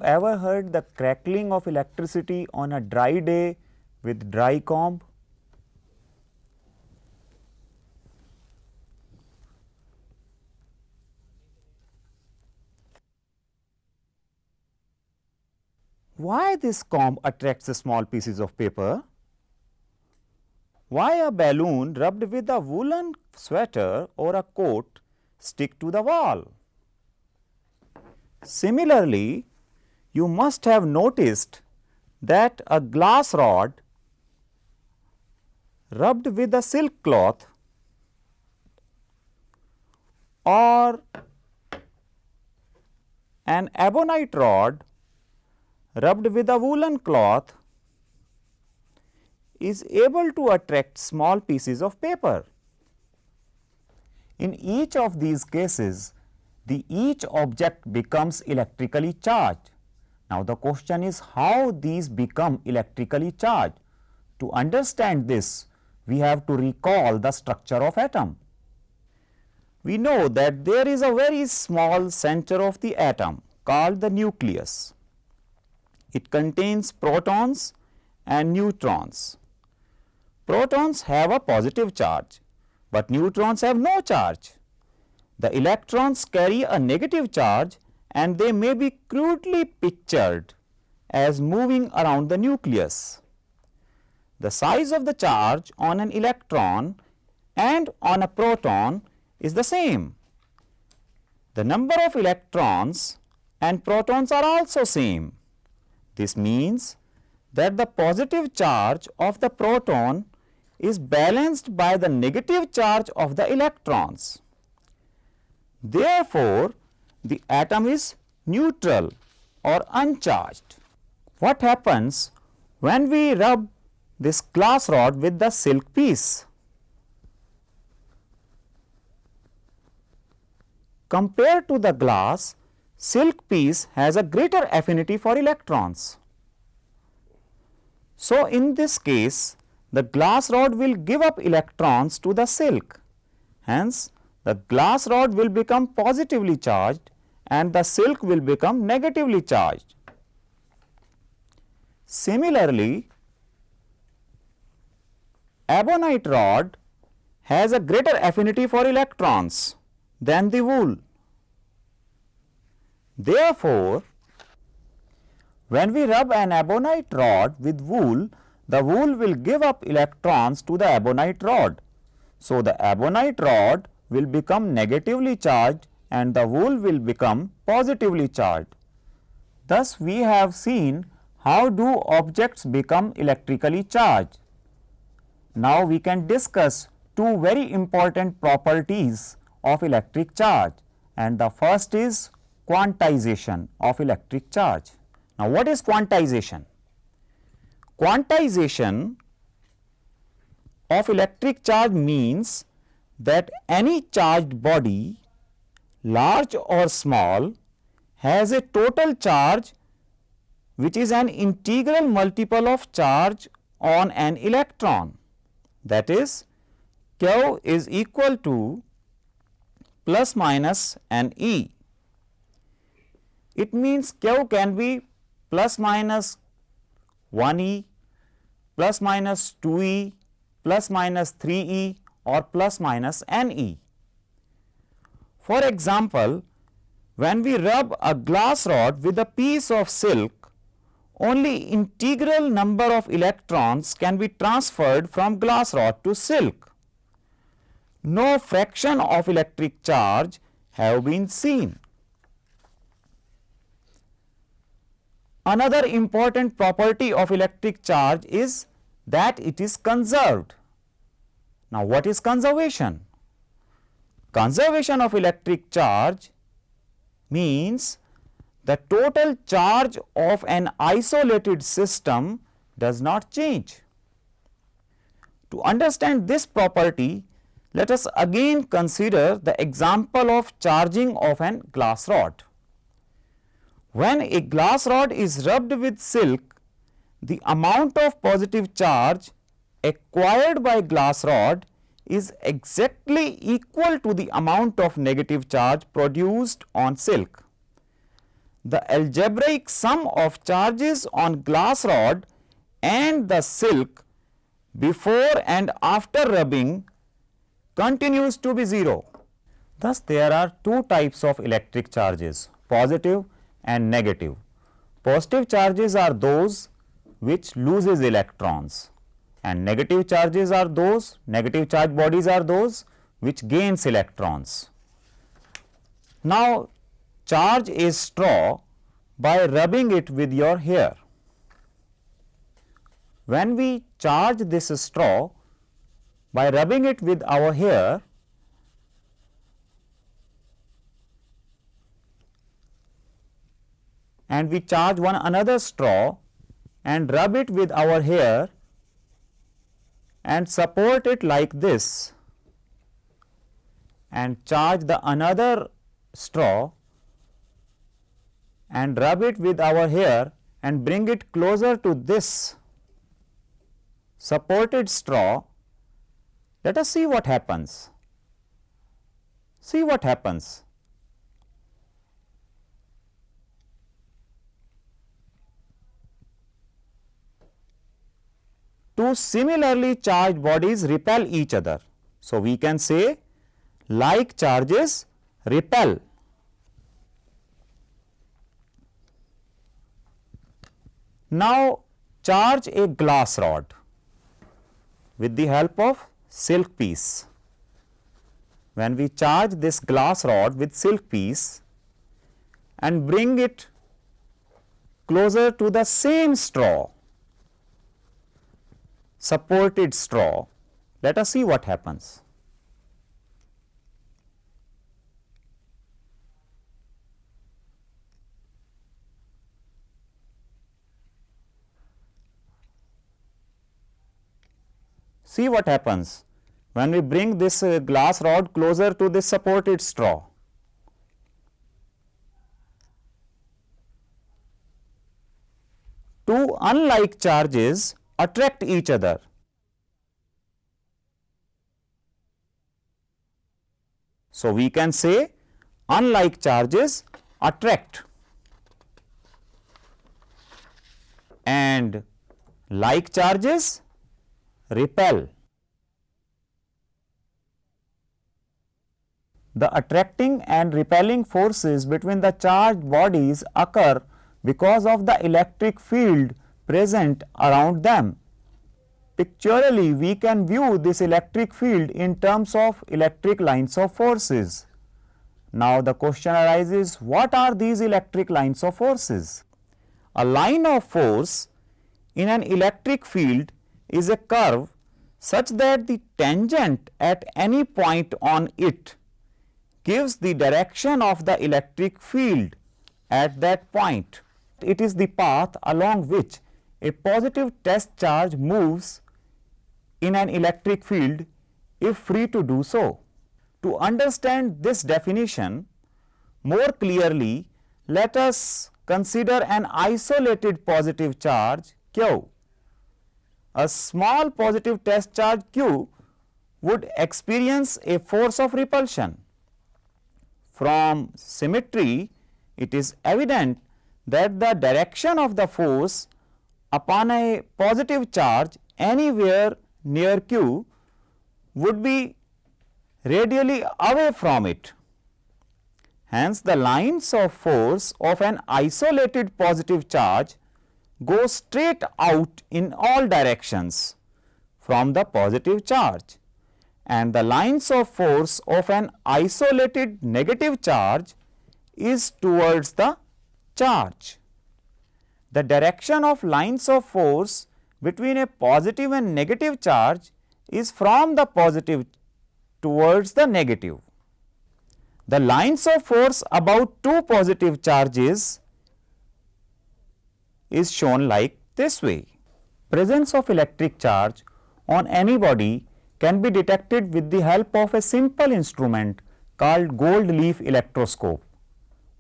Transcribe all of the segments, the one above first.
ever heard the crackling of electricity on a dry day with dry comb? Why this comb attracts the small pieces of paper? Why a balloon rubbed with a woolen sweater or a coat stick to the wall? Similarly, you must have noticed that a glass rod rubbed with a silk cloth or an ebonite rod rubbed with a woolen cloth is able to attract small pieces of paper. In each of these cases, each object becomes electrically charged. Now, the question is how these become electrically charged. To understand this, we have to recall the structure of atom. We know that there is a very small center of the atom called the nucleus. It contains protons and neutrons. Protons have a positive charge, but neutrons have no charge. The electrons carry a negative charge and they may be crudely pictured as moving around the nucleus. The size of the charge on an electron and on a proton is the same. The number of electrons and protons are also same. This means that the positive charge of the proton is balanced by the negative charge of the electrons. Therefore, the atom is neutral or uncharged. What happens when we rub this glass rod with the silk piece? Compared to the glass, silk piece has a greater affinity for electrons. So, in this case, the glass rod will give up electrons to the silk. Hence, the glass rod will become positively charged and the silk will become negatively charged. Similarly, ebonite rod has a greater affinity for electrons than the wool. Therefore, when we rub an ebonite rod with wool, the wool will give up electrons to the ebonite rod. So, the ebonite rod will become negatively charged and the wool will become positively charged. Thus, we have seen how do objects become electrically charged. Now, we can discuss two very important properties of electric charge, and the first is quantization of electric charge. Now, what is quantization? Quantization of electric charge means that any charged body, large or small, has a total charge which is an integral multiple of charge on an electron. That is, Q is equal to plus minus an E. It means Q can be plus minus 1E, plus minus 2E, plus minus 3E or plus minus NE. For example, when we rub a glass rod with a piece of silk, only integral number of electrons can be transferred from glass rod to silk. No fraction of electric charge have been seen. Another important property of electric charge is that it is conserved. Now, what is conservation? Conservation of electric charge means the total charge of an isolated system does not change. To understand this property, let us again consider the example of charging of an glass rod. When a glass rod is rubbed with silk, the amount of positive charge acquired by glass rod is exactly equal to the amount of negative charge produced on silk. the algebraic sum of charges on glass rod and the silk before and after rubbing continues to be 0. Thus, there are two types of electric charges, positive and negative. Positive charges are those which loses electrons, and negative charges are those, negative charge bodies are those which gains electrons. Now, charge a straw by rubbing it with your hair. When we charge this straw by rubbing it with our hair, and we charge one another straw and rub it with our hair and support it like this, and charge the another straw and rub it with our hair and bring it closer to this supported straw, let us see what happens. See what happens. Two similarly charged bodies repel each other. So, we can say like charges repel. Now, charge a glass rod with the help of silk piece. When we charge this glass rod with silk piece and bring it closer to the same straw, supported straw, let us see what happens. See what happens when we bring this glass rod closer to this supported straw. Two unlike charges attract each other. So, we can say unlike charges attract and like charges repel. The attracting and repelling forces between the charged bodies occur because of the electric field present around them. Pictorially, we can view this electric field in terms of electric lines of forces. Now, the question arises, what are these electric lines of forces? A line of force in an electric field is a curve such that the tangent at any point on it gives the direction of the electric field at that point. It is the path along which a positive test charge moves in an electric field if free to do so. To understand this definition more clearly, let us consider an isolated positive charge Q. A small positive test charge Q would experience a force of repulsion. From symmetry, it is evident that the direction of the force upon a positive charge anywhere near Q would be radially away from it. Hence, the lines of force of an isolated positive charge go straight out in all directions from the positive charge, and the lines of force of an isolated negative charge is towards the charge. The direction of lines of force between a positive and negative charge is from the positive towards the negative. The lines of force about two positive charges is shown like this way. Presence of electric charge on any body can be detected with the help of a simple instrument called gold leaf electroscope.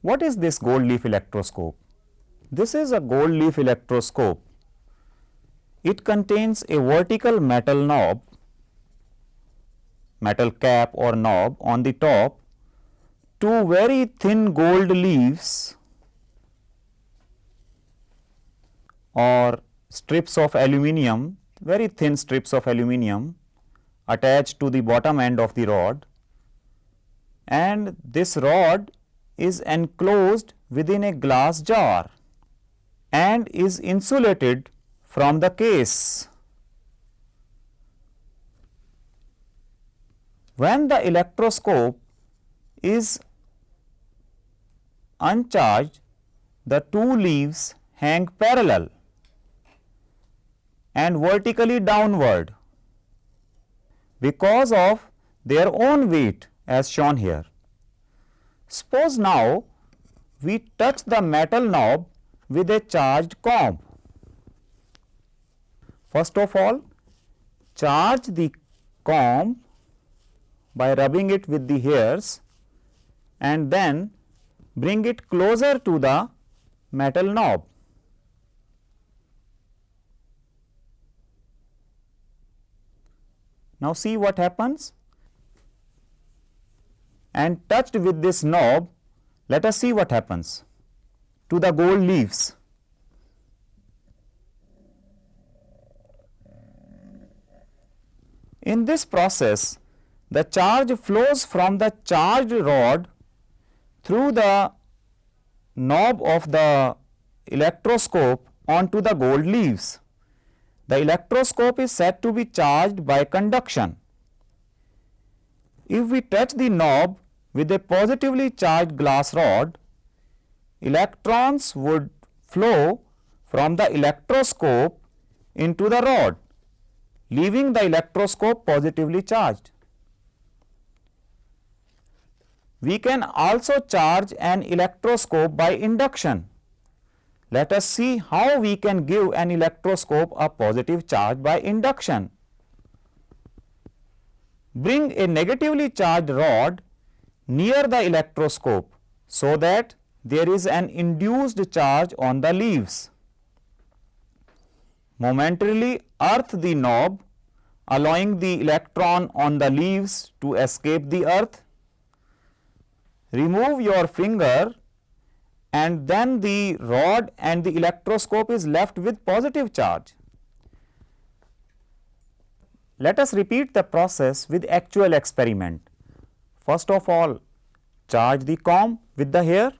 What is this gold leaf electroscope? This is a gold leaf electroscope. It contains a vertical metal knob, metal cap or knob on the top, two very thin gold leaves or strips of aluminium, very thin strips of aluminium attached to the bottom end of the rod, and this rod is enclosed within a glass jar and is insulated from the case. When the electroscope is uncharged, the two leaves hang parallel and vertically downward because of their own weight as shown here. Suppose now we touch the metal knob with a charged comb. First of all, charge the comb by rubbing it with the hairs and then bring it closer to the metal knob. Now see what happens. And touched with this knob, let us see what happens to the gold leaves. In this process, the charge flows from the charged rod through the knob of the electroscope onto the gold leaves. The electroscope is said to be charged by conduction. If we touch the knob with a positively charged glass rod, electrons would flow from the electroscope into the rod, leaving the electroscope positively charged. We can also charge an electroscope by induction. Let us see how we can give an electroscope a positive charge by induction. Bring a negatively charged rod near the electroscope so that there is an induced charge on the leaves. Momentarily earth the knob, allowing the electron on the leaves to escape the earth. Remove your finger and then the rod and the electroscope is left with positive charge. Let us repeat the process with actual experiment. First of all, charge the comb with the hair.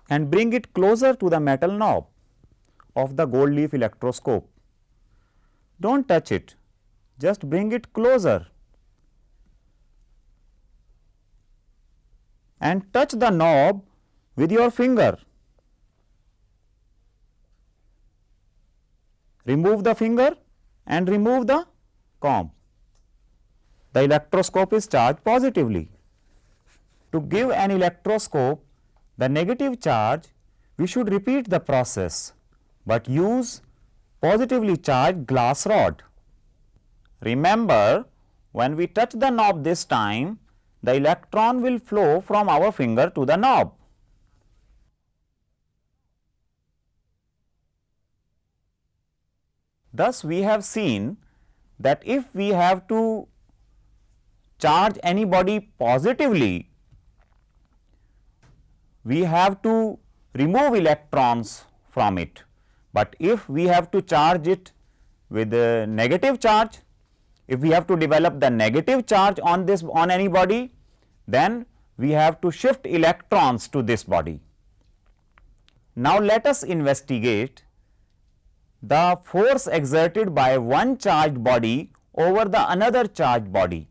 And bring it closer to the metal knob of the gold leaf electroscope. Don't touch it, just bring it closer and touch the knob with your finger. Remove the finger and remove the comb. The electroscope is charged positively. To give an electroscope the negative charge, we should repeat the process, but use positively charged glass rod. Remember, when we touch the knob this time, the electron will flow from our finger to the knob. Thus, we have seen that if we have to charge anybody positively, we have to remove electrons from it. But if we have to charge it with a negative charge, if we have to develop the negative charge on anybody, then we have to shift electrons to this body. Now let us investigate the force exerted by one charged body over the another charged body.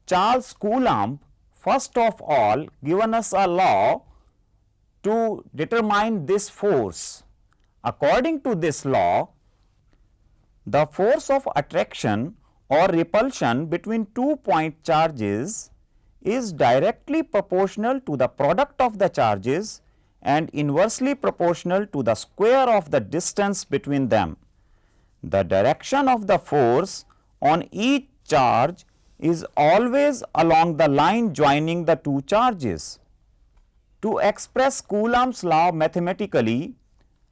Charles Coulomb first of all given us a law to determine this force. According to this law, the force of attraction or repulsion between 2 point charges is directly proportional to the product of the charges and inversely proportional to the square of the distance between them. The direction of the force on each charge is always along the line joining the two charges. To express Coulomb's law mathematically,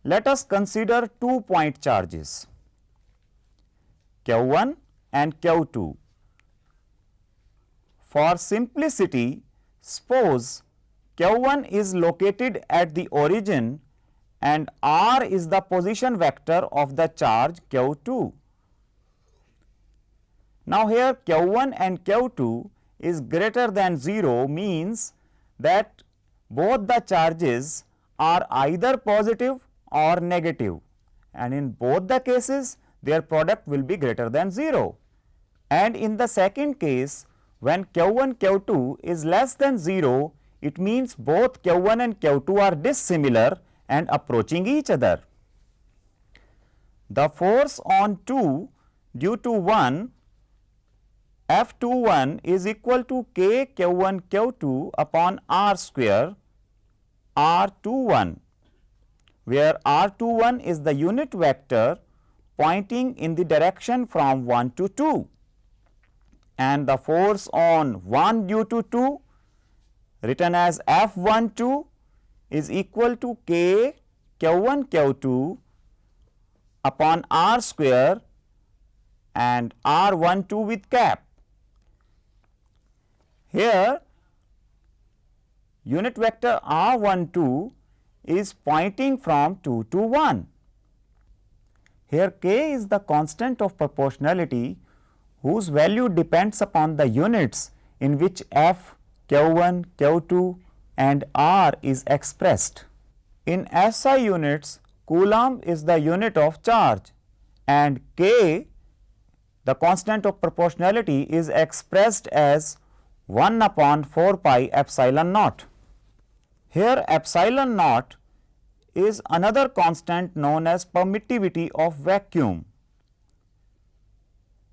let us consider 2 point charges Q1 and Q2. For simplicity, suppose Q1 is located at the origin and r is the position vector of the charge Q2. Now, here Q1 and Q2 is greater than 0 means that both the charges are either positive or negative, and in both the cases their product will be greater than 0. And in the second case, when Q1 Q2 is less than 0, it means both Q1 and Q2 are dissimilar and approaching each other. The force on 2 due to 1 F21 is equal to K Q1 Q2 upon R square R21, where R21 is the unit vector pointing in the direction from 1 to 2, and the force on 1 due to 2 written as F12 is equal to K Q1 Q2 upon R square and R12 with cap. Here unit vector R12 is pointing from 2 to 1. Here K is the constant of proportionality whose value depends upon the units in which F, Q1, Q2 and R is expressed. In SI units, Coulomb is the unit of charge and K, the constant of proportionality, is expressed as 1 upon 4 pi epsilon naught. Here epsilon naught is another constant known as permittivity of vacuum.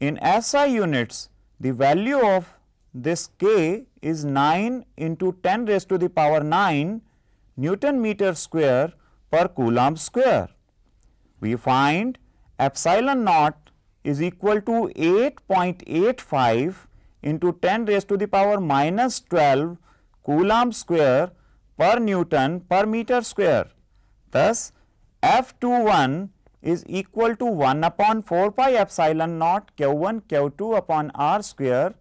In SI units, the value of this K is 9 into 10 raised to the power 9 Newton meter square per Coulomb square. We find epsilon naught is equal to 8.85 into 10 raised to the power minus 12 Coulomb square per Newton per meter square. Thus, F21 is equal to 1 upon 4 pi epsilon naught Q1 Q2 upon R square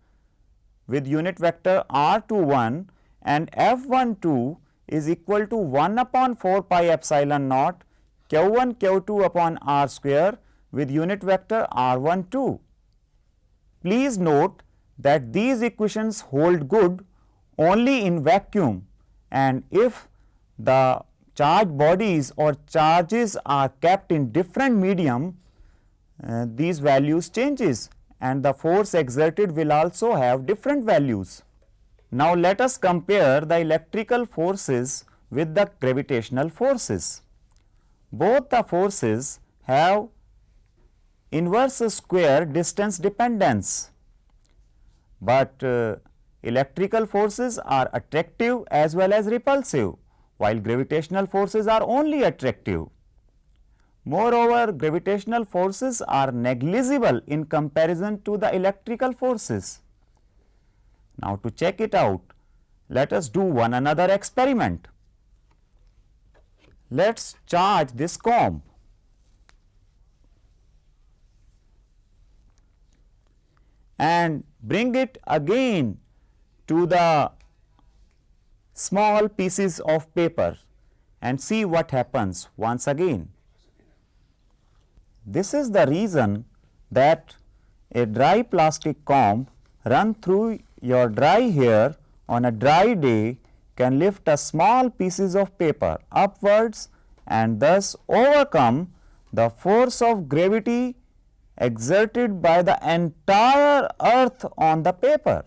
with unit vector R21, and F12 is equal to 1 upon 4 pi epsilon naught Q1 Q2 upon R square with unit vector R12. Please note that these equations hold good only in vacuum, and if the charged bodies or charges are kept in different medium, these values changes and the force exerted will also have different values. Now, let us compare the electrical forces with the gravitational forces. Both the forces have inverse square distance dependence, but electrical forces are attractive as well as repulsive, while gravitational forces are only attractive. Moreover, gravitational forces are negligible in comparison to the electrical forces. Now, to check it out, let us do one another experiment. Let us charge this comb and bring it again to the small pieces of paper and see what happens once again. This is the reason that a dry plastic comb run through your dry hair on a dry day can lift a small pieces of paper upwards and thus overcome the force of gravity exerted by the entire earth on the paper.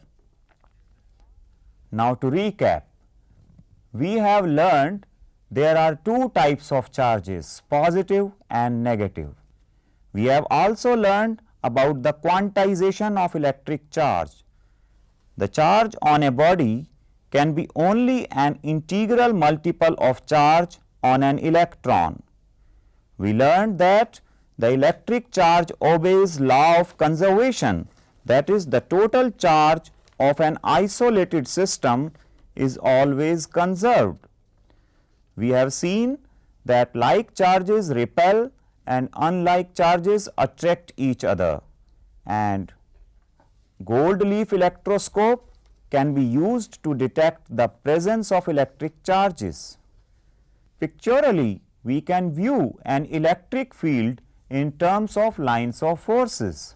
Now, to recap, we have learned there are two types of charges, positive and negative. We have also learned about the quantization of electric charge. The charge on a body can be only an integral multiple of charge on an electron. We learned that the electric charge obeys law of conservation, that is, the total charge of an isolated system is always conserved. We have seen that like charges repel and unlike charges attract each other, and gold leaf electroscope can be used to detect the presence of electric charges. Pictorially, we can view an electric field in terms of lines of forces.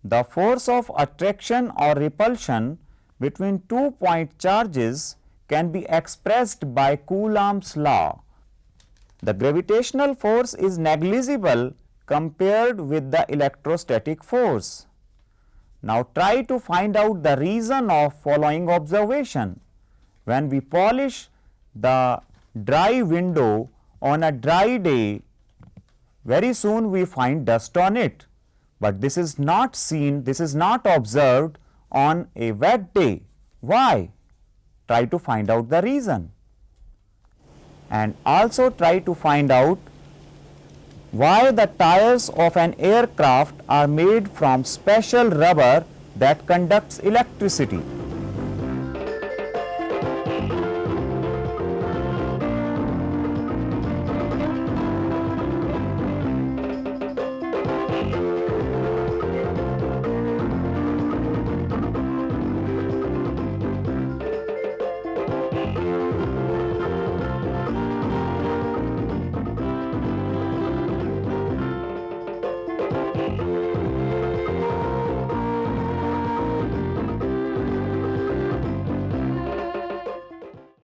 The force of attraction or repulsion between 2-point charges can be expressed by Coulomb's law. The gravitational force is negligible compared with the electrostatic force. Now try to find out the reason of following observation. When we polish the dry window on a dry day, very soon we find dust on it, but this is not seen, this is not observed on a wet day. Why? Try to find out the reason, and also try to find out why the tires of an aircraft are made from special rubber that conducts electricity.